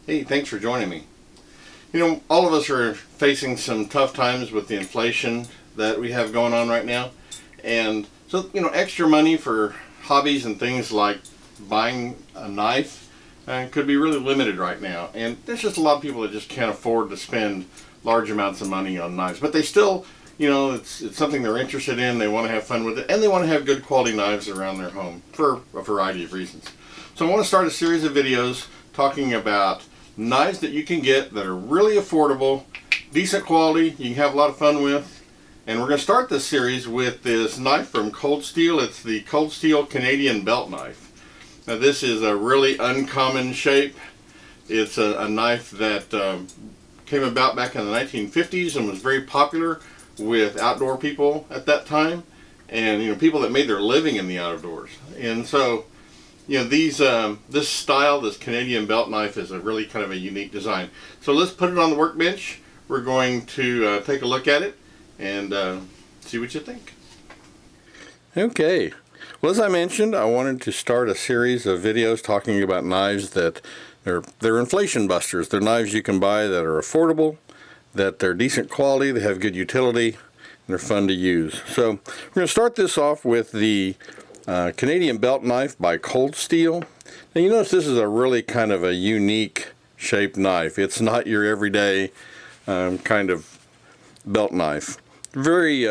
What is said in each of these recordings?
Hey, thanks for joining me. You know, all of us are facing some tough times with the inflation that we have going on right now. And so, extra money for hobbies and things like buying a knife could be really limited right now. And there's just a lot of people that just can't afford to spend large amounts of money on knives. But they still, it's something they're interested in, they want to have fun with it, and they want to have good quality knives around their home for a variety of reasons. So I want to start a series of videos talking about knives that you can get that are really affordable, decent quality, you can have a lot of fun with. And we're going to start this series with this knife from Cold Steel. It's the Cold Steel Canadian belt knife. Now this is a really uncommon shape. It's a knife that came about back in the 1950s and was very popular with outdoor people at that time, and people that made their living in the outdoors. And so this style, this Canadian belt knife, is a really kind of a unique design. So let's put it on the workbench. We're going to take a look at it and see what you think. Okay. Well, as I mentioned, I wanted to start a series of videos talking about knives that they're inflation busters. They're knives you can buy that are affordable, that they're decent quality, they have good utility, and they're fun to use. So we're going to start this off with the Canadian belt knife by Cold Steel. Now you notice this is a really kind of a unique shaped knife. It's not your everyday kind of belt knife. Very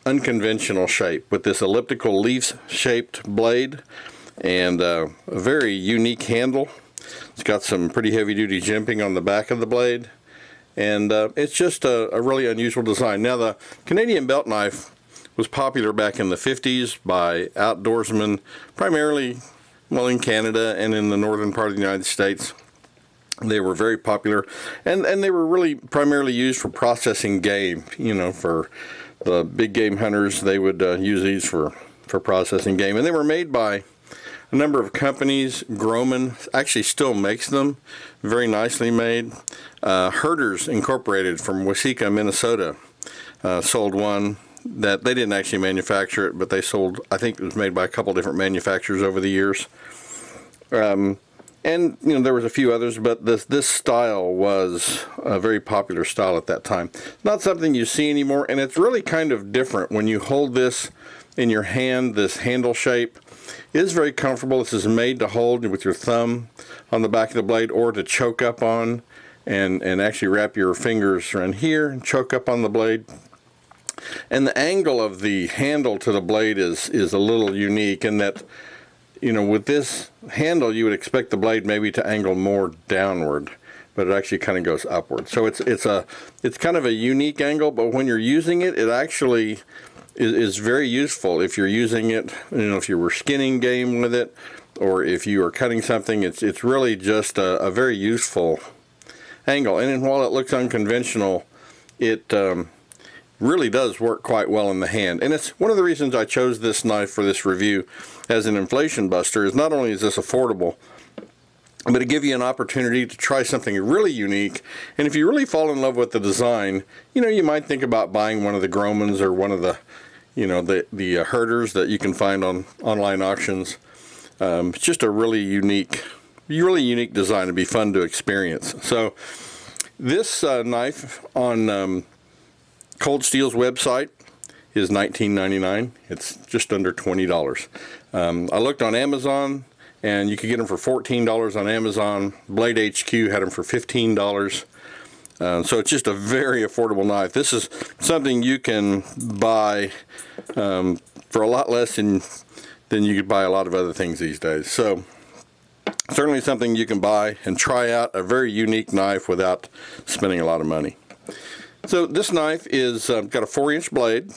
unconventional shape with this elliptical leaf shaped blade and a very unique handle. It's got some pretty heavy duty jimping on the back of the blade, and it's just a really unusual design. Now the Canadian belt knife was popular back in the 50s by outdoorsmen, primarily in Canada and in the northern part of the United States. They were very popular, and they were really primarily used for processing game. For the big game hunters, they would use these for processing game. And they were made by a number of companies. Groman actually still makes them, very nicely made. Herders Incorporated from Waseca, Minnesota, sold one that they didn't actually manufacture it, but they sold, I think it was made by a couple different manufacturers over the years. And there was a few others, but this style was a very popular style at that time. Not something you see anymore, and it's really kind of different when you hold this in your hand. This handle shape is very comfortable. This is made to hold with your thumb on the back of the blade, or to choke up on and actually wrap your fingers around here and choke up on the blade. And the angle of the handle to the blade is a little unique in that, with this handle you would expect the blade maybe to angle more downward, but it actually kind of goes upward. So it's kind of a unique angle, but when you're using it, it actually is very useful. If you're using it, if you were skinning game with it, or if you are cutting something, it's really just a very useful angle. And while it looks unconventional, it really does work quite well in the hand. And it's one of the reasons I chose this knife for this review as an inflation buster. Is not only is this affordable, but to give you an opportunity to try something really unique. And if you really fall in love with the design, you might think about buying one of the Gromans or one of the the herders that you can find on online auctions. It's just a really unique design. It'd be fun to experience. So this knife on Cold Steel's website is $19.99. It's just under $20. I looked on Amazon, and you could get them for $14 on Amazon. Blade HQ had them for $15. So it's just a very affordable knife. This is something you can buy for a lot less than you could buy a lot of other things these days. So certainly something you can buy and try out, a very unique knife without spending a lot of money. So this knife is got a 4-inch blade.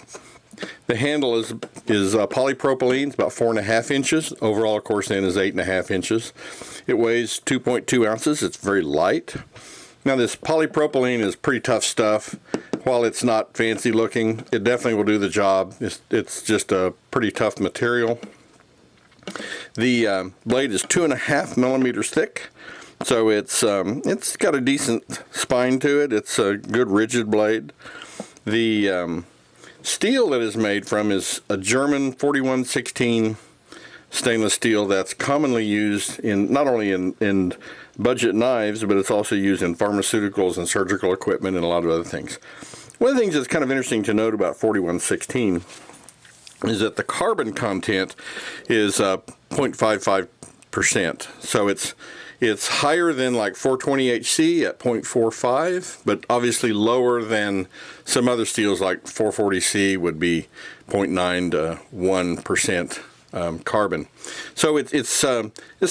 The handle is polypropylene. It's about 4.5 inches. Overall, of course, then is 8.5 inches. It weighs 2.2 ounces. It's very light. Now, this polypropylene is pretty tough stuff. While it's not fancy looking, it definitely will do the job. It's just a pretty tough material. The blade is 2.5 millimeters thick. So it's got a decent spine to it. It's a good rigid blade. The steel that is made from is a German 4116 stainless steel that's commonly used in not only in budget knives, but it's also used in pharmaceuticals and surgical equipment and a lot of other things. One of the things that's kind of interesting to note about 4116 is that the carbon content is 0.55%. So it's higher than like 420HC at 0.45, but obviously lower than some other steels like 440C would be 0.9 to 1% carbon. So it's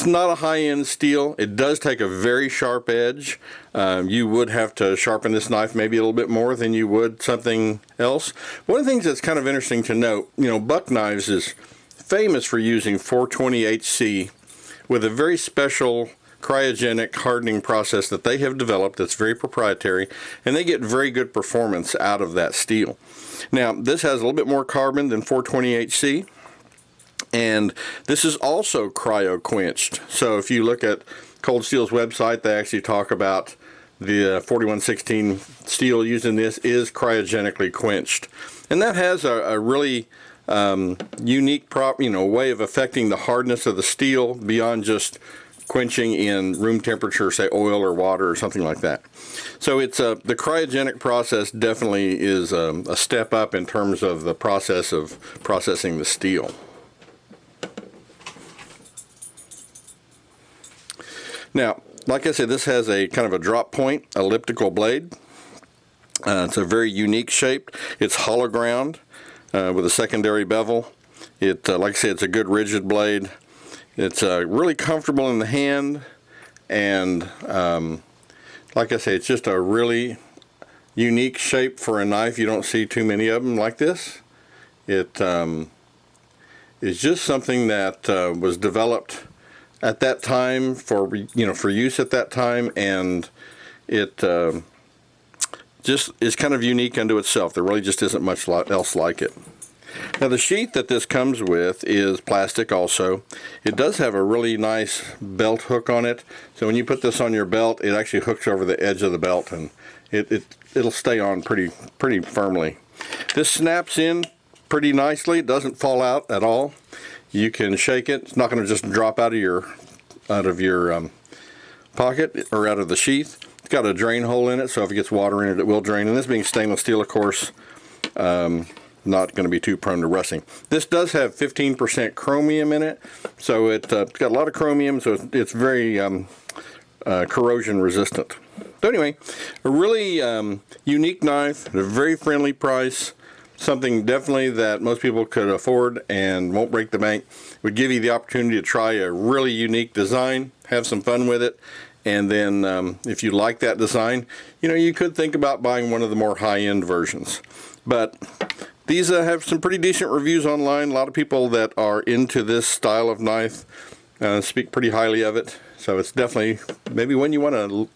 not a high-end steel. It does take a very sharp edge. You would have to sharpen this knife maybe a little bit more than you would something else. One of the things that's kind of interesting to note, Buck Knives is famous for using 420HC with a very special cryogenic hardening process that they have developed that's very proprietary, and they get very good performance out of that steel. Now, this has a little bit more carbon than 420HC. And this is also cryo quenched. So if you look at Cold Steel's website, they actually talk about the 4116 steel used in this is cryogenically quenched. And that has a really unique way of affecting the hardness of the steel beyond just quenching in room temperature, say oil or water or something like that. So it's the cryogenic process definitely is a step up in terms of the process of processing the steel. Now, like I said, this has a kind of a drop point elliptical blade. It's a very unique shape. It's hollow ground with a secondary bevel. Like I said, it's a good rigid blade. It's really comfortable in the hand, and like I say, it's just a really unique shape for a knife. You don't see too many of them like this. It is just something that was developed at that time for use at that time, and it just is kind of unique unto itself. There really just isn't much else like it. Now, the sheath that this comes with is plastic also. It does have a really nice belt hook on it, so when you put this on your belt, it actually hooks over the edge of the belt, and it'll stay on pretty firmly. This snaps in pretty nicely. It doesn't fall out at all. You can shake it. It's not going to just drop out of your pocket or out of the sheath. It's got a drain hole in it, so if it gets water in it, it will drain. And this being stainless steel, of course, not going to be too prone to rusting. This does have 15% chromium in it, so it's got a lot of chromium, so it's very corrosion resistant. So anyway, a really unique knife at a very friendly price. Something definitely that most people could afford and won't break the bank. Would give you the opportunity to try a really unique design, have some fun with it, and then if you like that design, you could think about buying one of the more high-end versions. But these have some pretty decent reviews online. A lot of people that are into this style of knife speak pretty highly of it, so it's definitely maybe one you want to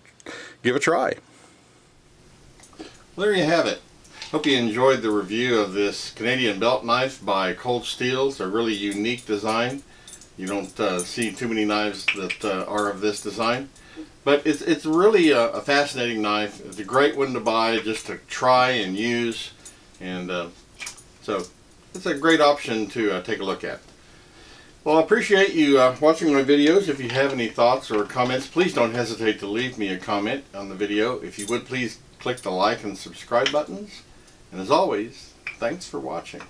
give a try. Well, there you have it. Hope you enjoyed the review of this Canadian belt knife by Cold Steel. It's a really unique design. You don't see too many knives that are of this design. But it's really a fascinating knife. It's a great one to buy just to try and use. And so it's a great option to take a look at. Well, I appreciate you watching my videos. If you have any thoughts or comments, please don't hesitate to leave me a comment on the video. If you would, please click the like and subscribe buttons. And as always, thanks for watching.